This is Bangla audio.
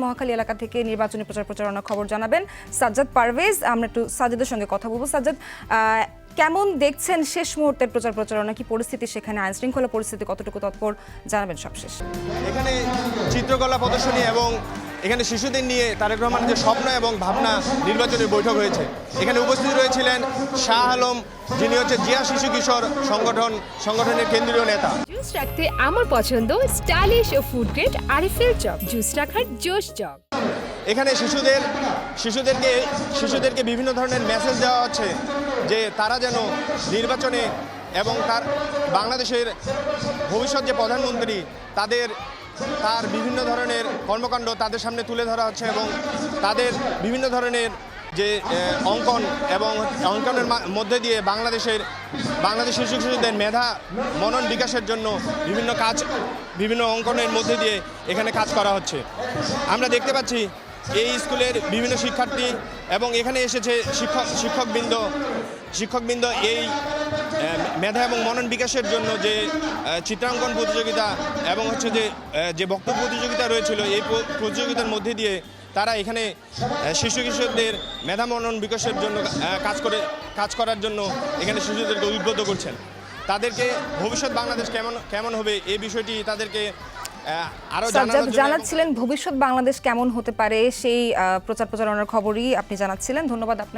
মহাখালী এলাকা থেকে নির্বাচনী প্রচারণার খবর জানাবেন সাজ্জাদ পারভেজ। আমরা একটু সাজ্জাদের সঙ্গে কথা বলবো। সাজ্জাদ, কেমন দেখছেন শেষ মুহূর্তের প্রচারণা? কি পরিস্থিতি সেখানে, আইন শৃঙ্খলা পরিস্থিতি কতটুকু তৎপর জানাবেন সবশেষ? এখানে চিত্রকলা প্রদর্শনী এবং এখানে শিশুদের নিয়ে তারেক রহমানের যে স্বপ্ন এবং ভাবনা নির্বাচনের বৈঠক হয়েছে। এখানে উপস্থিত রয়েছিলেন শাহ আলম, যিনি হচ্ছে জিয়া শিশু কিশোর সংগঠনের কেন্দ্রীয় নেতা। জুস রাখতে আমার পছন্দ স্টাইলিশ ও ফুড গ্রেড আরএফএল চক। জুস রাখার জোশ চক। এখানে শিশুদেরকে বিভিন্ন ধরনের মেসেজ দেওয়া হচ্ছে যে তারা যেন নির্বাচনে এবং বাংলাদেশের ভবিষ্যৎ যে প্রধানমন্ত্রী তার বিভিন্ন ধরনের কর্মকাণ্ড তাদের সামনে তুলে ধরা হচ্ছে এবং তাদের বিভিন্ন ধরনের যে অঙ্কন এবং অঙ্কনের মধ্যে দিয়ে বাংলাদেশের শিশুদের মেধা মনন বিকাশের জন্য বিভিন্ন অঙ্কনের মধ্যে দিয়ে এখানে কাজ করা হচ্ছে। আমরা দেখতে পাচ্ছি এই স্কুলের বিভিন্ন শিক্ষার্থী এবং এখানে এসেছে শিক্ষকবৃন্দ এই মেধা এবং মনন বিকাশের জন্য যে চিত্রাঙ্কন প্রতিযোগিতা এবং হচ্ছে যে বক্তব্য প্রতিযোগিতা রয়েছিল, এই প্রতিযোগিতার মধ্যে দিয়ে তারা এখানে শিশু কিশোরদের মেধা মনন বিকাশের জন্য কাজ করার জন্য এখানে শিশুদেরকে উদ্বুদ্ধ করছেন। তাদেরকে ভবিষ্যৎ বাংলাদেশ কেমন হবে এই বিষয়টি তাদেরকে আরো জানাচ্ছিলেন। ভবিষ্যৎ বাংলাদেশ কেমন হতে পারে সেই প্রচারণার খবরই আপনি জানাচ্ছিলেন। ধন্যবাদ আপনাকে।